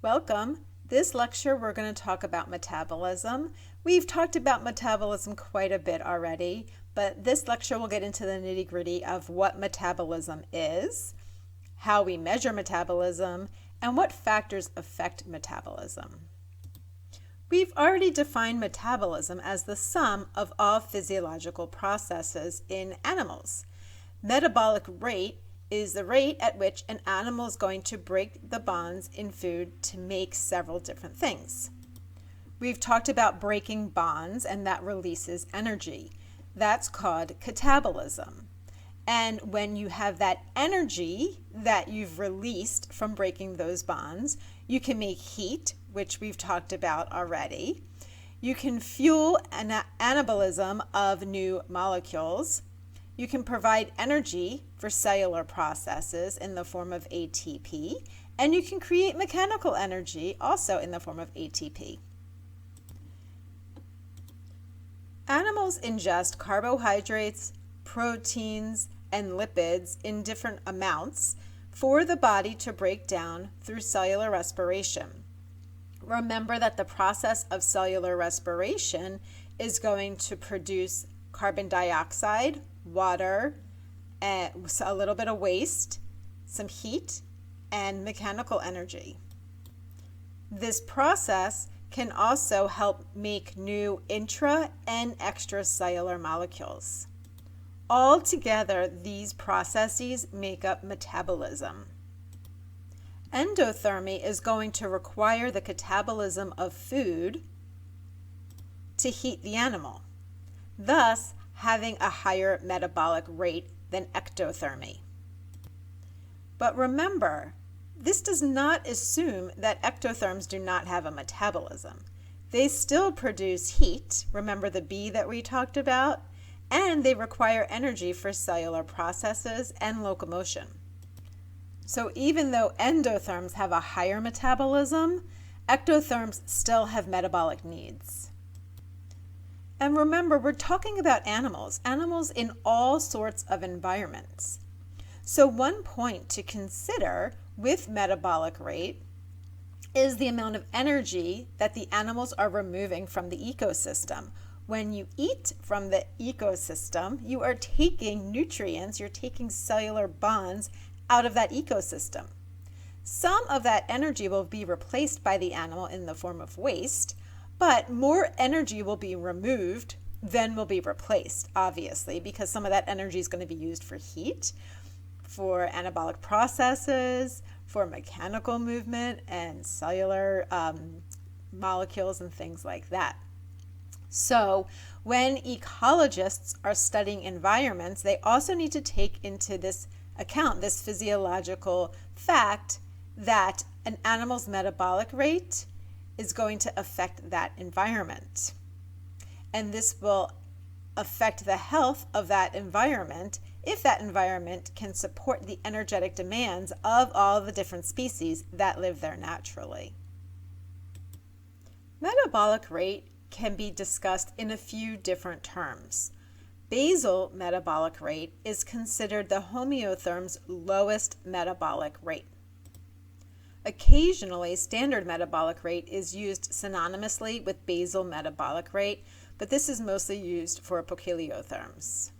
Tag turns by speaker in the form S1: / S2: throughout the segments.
S1: Welcome. This lecture we're going to talk about metabolism. We've talked about metabolism quite a bit already, but this lecture will get into the nitty-gritty of what metabolism is, how we measure metabolism, and what factors affect metabolism. We've already defined metabolism as the sum of all physiological processes in animals. Metabolic rate is the rate at which an animal is going to break the bonds in food to make several different things. We've talked about breaking bonds, and that releases energy. That's called catabolism. And when you have that energy that you've released from breaking those bonds, you can make heat, which we've talked about already. You can fuel an anabolism of new molecules. You can provide energy for cellular processes in the form of ATP, and you can create mechanical energy also in the form of ATP. Animals ingest carbohydrates, proteins, and lipids in different amounts for the body to break down through cellular respiration. Remember that the process of cellular respiration is going to produce carbon dioxide, water, a little bit of waste, some heat, and mechanical energy. This process can also help make new intra and extracellular molecules. Altogether, these processes make up metabolism. Endothermy is going to require the catabolism of food to heat the animal, thus having a higher metabolic rate than ectothermy. But remember, this does not assume that ectotherms do not have a metabolism. They still produce heat, remember the B that we talked about, and they require energy for cellular processes and locomotion. So even though endotherms have a higher metabolism, ectotherms still have metabolic needs. And remember, we're talking about animals in all sorts of environments. So one point to consider with metabolic rate is the amount of energy that the animals are removing from the ecosystem. When you eat from the ecosystem, you are taking nutrients, you're taking cellular bonds out of that ecosystem. Some of that energy will be replaced by the animal in the form of waste, but more energy will be removed than will be replaced, obviously, because some of that energy is going to be used for heat, for anabolic processes, for mechanical movement, and cellular molecules and things like that. So when ecologists are studying environments, they also need to take into this account this physiological fact that an animal's metabolic rate is going to affect that environment. And this will affect the health of that environment if that environment can support the energetic demands of all the different species that live there naturally. Metabolic rate can be discussed in a few different terms. Basal metabolic rate is considered the homeotherm's lowest metabolic rate. Occasionally, standard metabolic rate is used synonymously with basal metabolic rate, but this is mostly used for poikilotherms.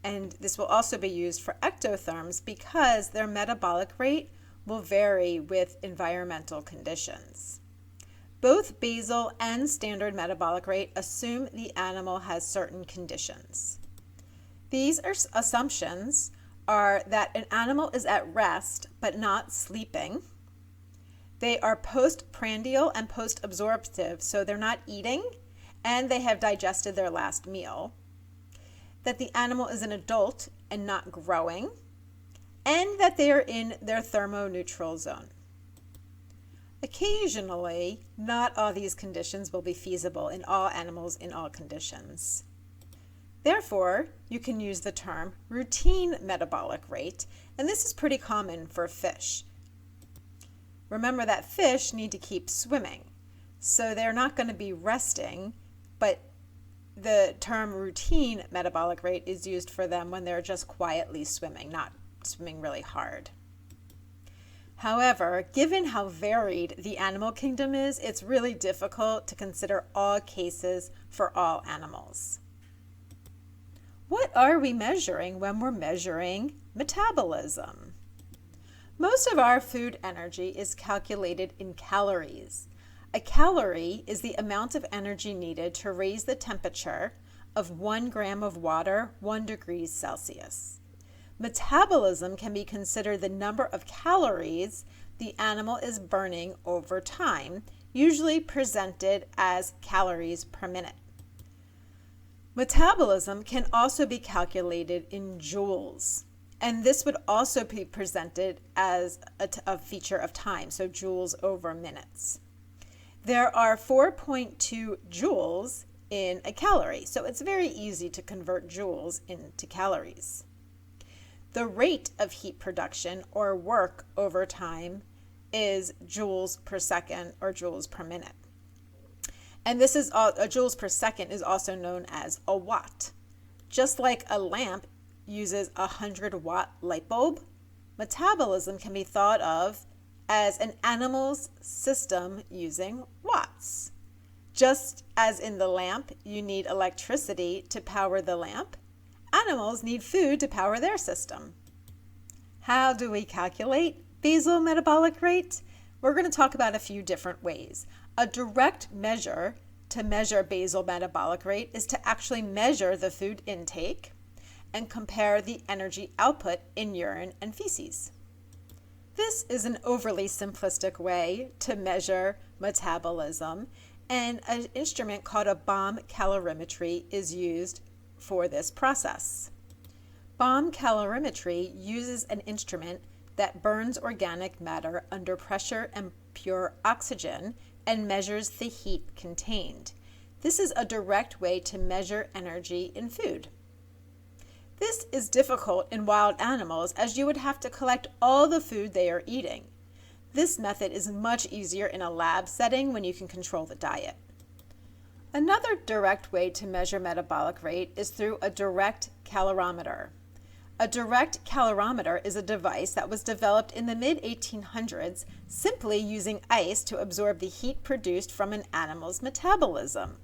S1: And this will also be used for ectotherms because their metabolic rate will vary with environmental conditions. Both basal and standard metabolic rate assume the animal has certain conditions. These assumptions are that an animal is at rest but not sleeping. They are postprandial and post-absorptive, so they're not eating and they have digested their last meal. That the animal is an adult and not growing, and that they are in their thermoneutral zone. Occasionally, not all these conditions will be feasible in all animals in all conditions. Therefore, you can use the term routine metabolic rate, and this is pretty common for fish. Remember that fish need to keep swimming, so they're not going to be resting, but the term routine metabolic rate is used for them when they're just quietly swimming, not swimming really hard. However, given how varied the animal kingdom is, it's really difficult to consider all cases for all animals. What are we measuring when we're measuring metabolism? Most of our food energy is calculated in calories. A calorie is the amount of energy needed to raise the temperature of 1 gram of water 1 degree Celsius. Metabolism can be considered the number of calories the animal is burning over time, usually presented as calories per minute. Metabolism can also be calculated in joules, and this would also be presented as a feature of time, so joules over minutes. There are 4.2 joules in a calorie, so it's very easy to convert joules into calories. The rate of heat production or work over time is joules per second or joules per minute. And this is a joules per second is also known as a watt. Just like a lamp uses a 100-watt light bulb, metabolism can be thought of as an animal's system using watts. Just as in the lamp, you need electricity to power the lamp, animals need food to power their system. How do we calculate basal metabolic rate? We're going to talk about a few different ways. A direct measure to measure basal metabolic rate is to actually measure the food intake and compare the energy output in urine and feces. This is an overly simplistic way to measure metabolism, and an instrument called a bomb calorimetry is used for this process. Bomb calorimetry uses an instrument that burns organic matter under pressure and pure oxygen and measures the heat contained. This is a direct way to measure energy in food. This is difficult in wild animals as you would have to collect all the food they are eating. This method is much easier in a lab setting when you can control the diet. Another direct way to measure metabolic rate is through a direct calorimeter. A direct calorimeter is a device that was developed in the mid-1800s simply using ice to absorb the heat produced from an animal's metabolism.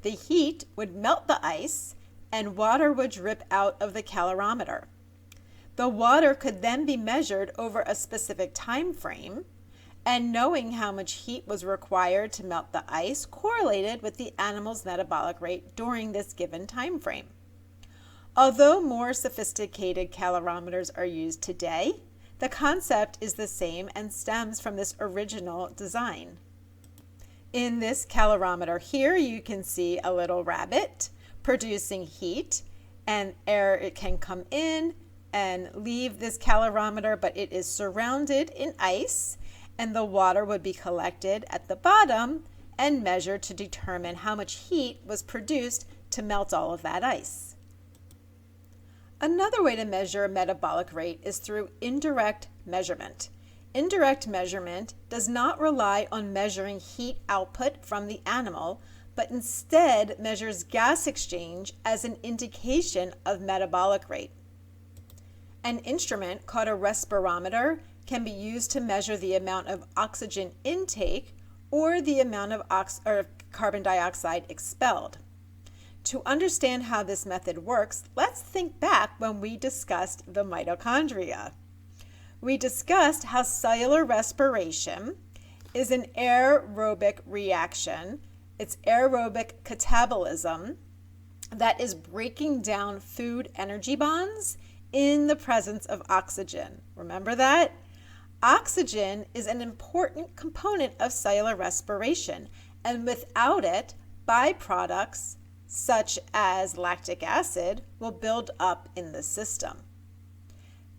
S1: The heat would melt the ice and water would drip out of the calorimeter. The water could then be measured over a specific time frame, and knowing how much heat was required to melt the ice correlated with the animal's metabolic rate during this given time frame. Although more sophisticated calorimeters are used today, the concept is the same and stems from this original design. In this calorimeter here, you can see a little rabbit producing heat, and air can come in and leave this calorimeter, but it is surrounded in ice, and the water would be collected at the bottom and measured to determine how much heat was produced to melt all of that ice. Another way to measure metabolic rate is through indirect measurement. Indirect measurement does not rely on measuring heat output from the animal, but instead measures gas exchange as an indication of metabolic rate. An instrument called a respirometer can be used to measure the amount of oxygen intake or the amount of carbon dioxide expelled. To understand how this method works, let's think back when we discussed the mitochondria. We discussed how cellular respiration is an aerobic reaction. It's aerobic catabolism that is breaking down food energy bonds in the presence of oxygen. Remember that? Oxygen is an important component of cellular respiration, and without it, byproducts such as lactic acid will build up in the system.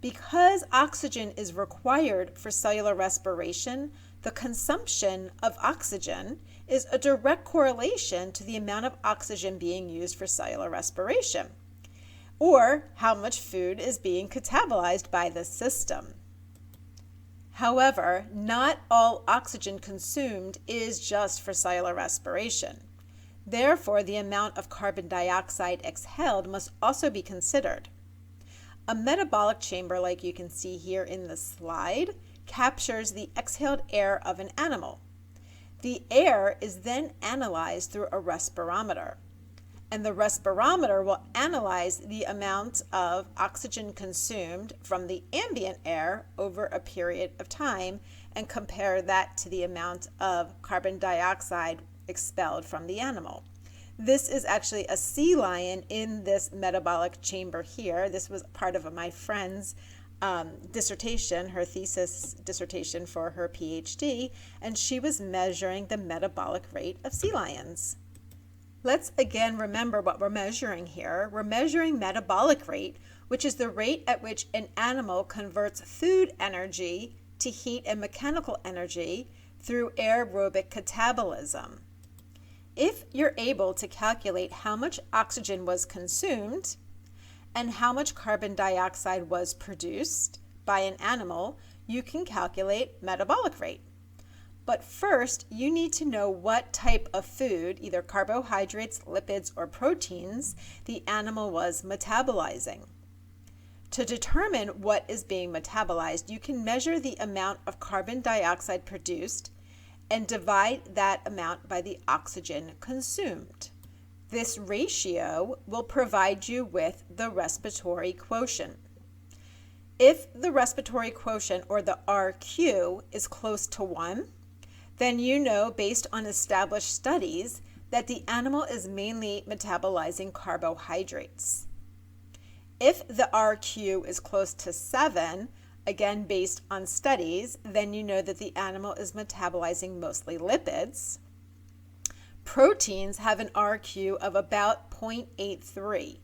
S1: Because oxygen is required for cellular respiration, the consumption of oxygen is a direct correlation to the amount of oxygen being used for cellular respiration, or how much food is being catabolized by the system. However, not all oxygen consumed is just for cellular respiration. Therefore, the amount of carbon dioxide exhaled must also be considered. A metabolic chamber, like you can see here in the slide, captures the exhaled air of an animal. The air is then analyzed through a respirometer, and the respirometer will analyze the amount of oxygen consumed from the ambient air over a period of time and compare that to the amount of carbon dioxide expelled from the animal. This is actually a sea lion in this metabolic chamber here. This was part of my friend's dissertation, her thesis dissertation for her PhD, and she was measuring the metabolic rate of sea lions. Let's again remember what we're measuring here. We're measuring metabolic rate, which is the rate at which an animal converts food energy to heat and mechanical energy through aerobic catabolism. If you're able to calculate how much oxygen was consumed and how much carbon dioxide was produced by an animal, you can calculate metabolic rate. But first, you need to know what type of food, either carbohydrates, lipids, or proteins, the animal was metabolizing. To determine what is being metabolized, you can measure the amount of carbon dioxide produced and divide that amount by the oxygen consumed. This ratio will provide you with the respiratory quotient. If the respiratory quotient, or the RQ, is close to 1, then you know based on established studies that the animal is mainly metabolizing carbohydrates. If the RQ is close to 7, again based on studies, then you know that the animal is metabolizing mostly lipids. Proteins have an RQ of about 0.83,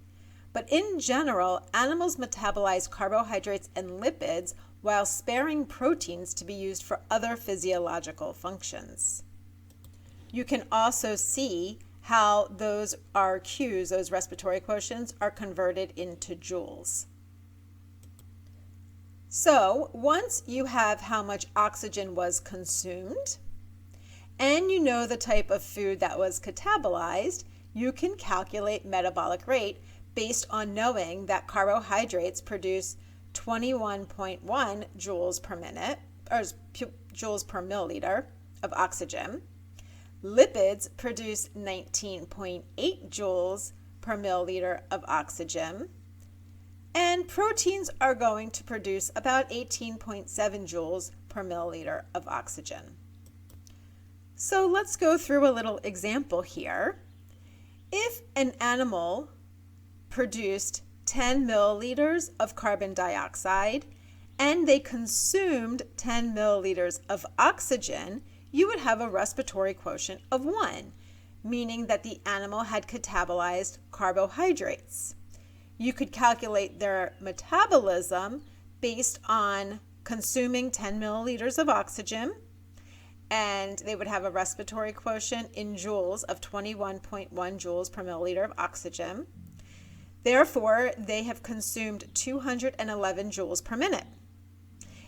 S1: but in general, animals metabolize carbohydrates and lipids while sparing proteins to be used for other physiological functions. You can also see how those RQs, those respiratory quotients, are converted into joules. So once you have how much oxygen was consumed, and you know the type of food that was catabolized, you can calculate metabolic rate based on knowing that carbohydrates produce 21.1 joules per minute, or joules per milliliter of oxygen. Lipids produce 19.8 joules per milliliter of oxygen. And proteins are going to produce about 18.7 joules per milliliter of oxygen. So let's go through a little example here. If an animal produced 10 milliliters of carbon dioxide and they consumed 10 milliliters of oxygen, you would have a respiratory quotient of 1, meaning that the animal had catabolized carbohydrates. You could calculate their metabolism based on consuming 10 milliliters of oxygen, and they would have a respiratory quotient in joules of 21.1 joules per milliliter of oxygen. Therefore, they have consumed 211 joules per minute.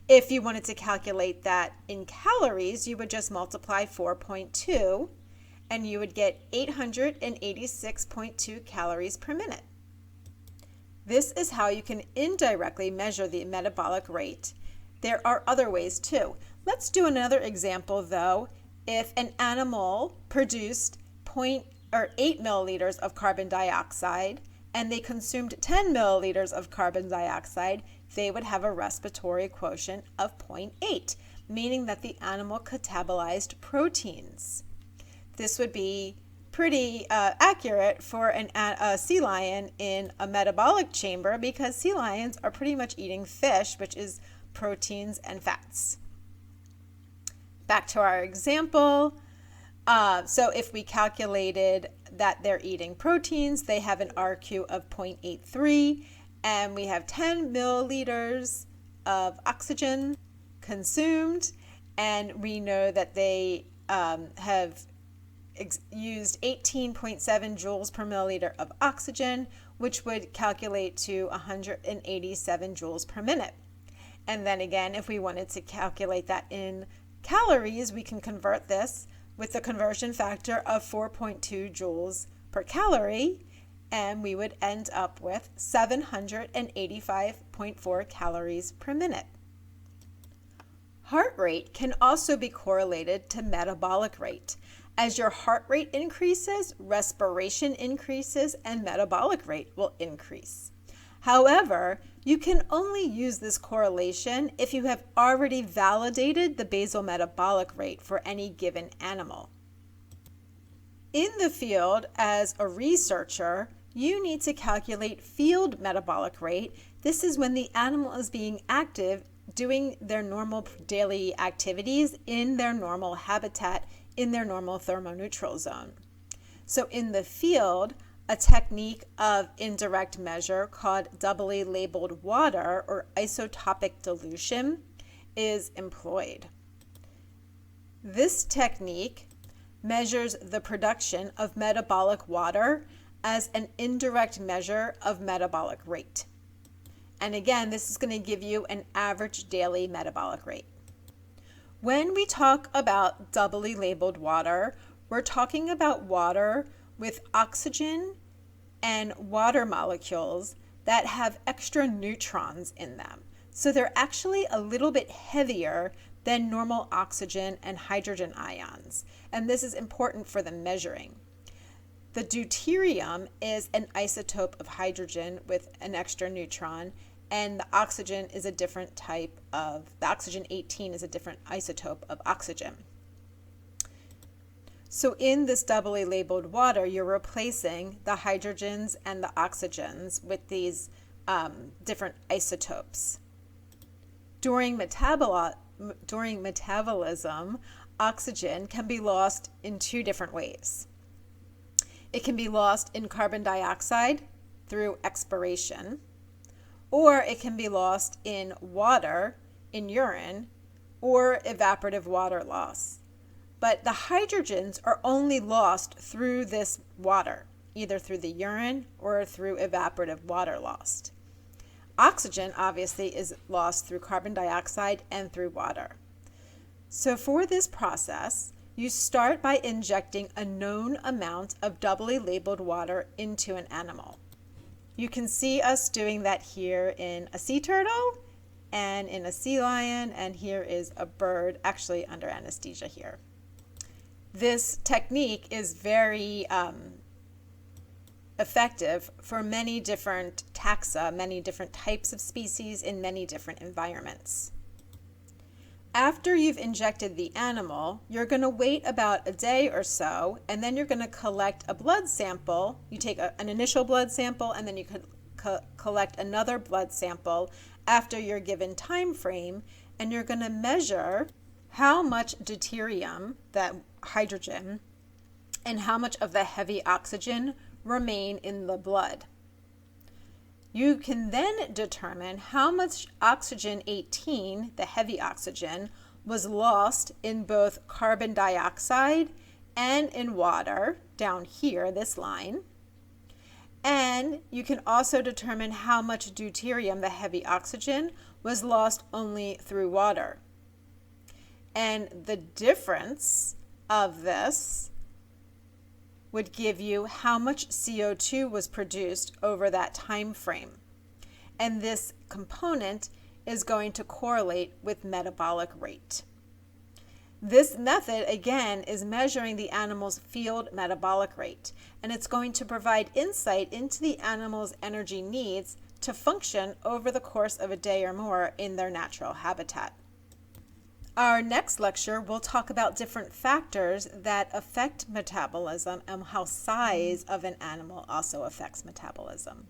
S1: If you wanted to calculate that in calories, you would just multiply 4.2, and you would get 886.2 calories per minute. This is how you can indirectly measure the metabolic rate. There are other ways too. Let's do another example though. If an animal produced 8 milliliters of carbon dioxide and they consumed 10 milliliters of carbon dioxide, they would have a respiratory quotient of 0.8, meaning that the animal catabolized proteins. This would be pretty accurate for a sea lion in a metabolic chamber, because sea lions are pretty much eating fish, which is proteins and fats. Back to our example. So if we calculated that they're eating proteins, they have an RQ of 0.83, and we have 10 milliliters of oxygen consumed, and we know that they have used 18.7 joules per milliliter of oxygen, which would calculate to 187 joules per minute. And then again, if we wanted to calculate that in calories, we can convert this with the conversion factor of 4.2 joules per calorie, and we would end up with 785.4 calories per minute. Heart rate can also be correlated to metabolic rate. As your heart rate increases, respiration increases, and metabolic rate will increase. However, you can only use this correlation if you have already validated the basal metabolic rate for any given animal. In the field, as a researcher, you need to calculate field metabolic rate. This is when the animal is being active, doing their normal daily activities in their normal habitat, in their normal thermoneutral zone. So in the field, a technique of indirect measure called doubly labeled water or isotopic dilution is employed. This technique measures the production of metabolic water as an indirect measure of metabolic rate. And again, this is going to give you an average daily metabolic rate. When we talk about doubly labeled water, we're talking about water with oxygen and water molecules that have extra neutrons in them. So they're actually a little bit heavier than normal oxygen and hydrogen ions. And this is important for the measuring. The deuterium is an isotope of hydrogen with an extra neutron, and the oxygen is a different type of, the oxygen 18 is a different isotope of oxygen. So in this doubly labeled water, you're replacing the hydrogens and the oxygens with these different isotopes. During metabolism, oxygen can be lost in two different ways. It can be lost in carbon dioxide through expiration, or it can be lost in water, in urine, or evaporative water loss. But the hydrogens are only lost through this water, either through the urine or through evaporative water loss. Oxygen obviously is lost through carbon dioxide and through water. So for this process, you start by injecting a known amount of doubly labeled water into an animal. You can see us doing that here in a sea turtle and in a sea lion, and here is a bird actually under anesthesia here. This technique is very effective for many different taxa, many different types of species in many different environments. After you've injected the animal, you're going to wait about a day or so, and then you're going to collect a blood sample. You take an initial blood sample, and then you could collect another blood sample after your given time frame, and you're going to measure how much deuterium, that hydrogen, and how much of the heavy oxygen remain in the blood. You can then determine how much oxygen 18, the heavy oxygen, was lost in both carbon dioxide and in water, down here, this line. And you can also determine how much deuterium, the heavy oxygen, was lost only through water. And the difference of this would give you how much CO2 was produced over that time frame. And this component is going to correlate with metabolic rate. This method, again, is measuring the animal's field metabolic rate, and it's going to provide insight into the animal's energy needs to function over the course of a day or more in their natural habitat. Our next lecture will talk about different factors that affect metabolism and how size of an animal also affects metabolism.